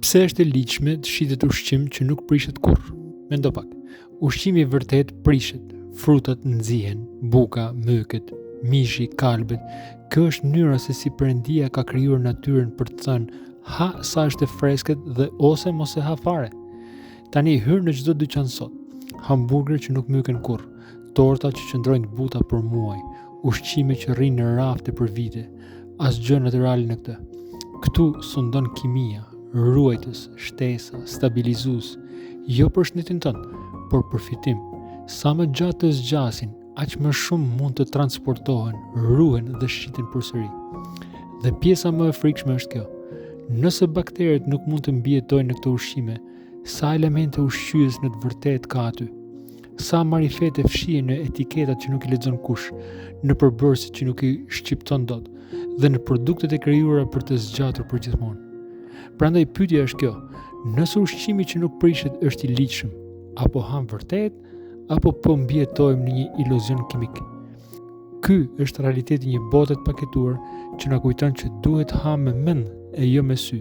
Pse është e ligjshme të shitet ushqim që nuk prishet kurrë? Mendo pak. Ushqimi vërtet prishet. Frutat nxihen, buka, myket, mishi, kalbet. Kjo është mënyra se si Perëndia ka krijuar natyrën për të thënë ha sa është e freskët dhe ose mos e ha fare. Tani hyr në çdo dyqan sot. Hamburger që nuk myken kurrë, torta që qëndrojnë të buta për muaj, ushqime që rrinë në rafte për vite, asgjë natyrale në këtë. Ktu sundon kimia, ruajtës, shtesa, stabilizues, jo për shëndetin tënd, por për fitim. Sa më gjatë të zgjasin, aq më shumë mund të transportohen, ruhen dhe shiten përsëri. Dhe pjesa më e frikshme është kjo. Nëse bakteret nuk mund të mbijetojnë në këto ushqime, sa elemente ushqyes në të vërtetë ka aty? Sa marifete fshihen në etiketat që nuk i lexon kush, në përbërësit që nuk i shqipton dot, dhe në produktet e krijuara për të zgjatur përgjithmonë. Prandaj pyetja është kjo: nëse ushqimi që nuk prishet është i ligjshëm, apo ham vërtet, apo po mbijetojmë në një iluzion kimik? Ky është realiteti i një bote të paketuar që na kujton që duhet ham me mend e jo me sy.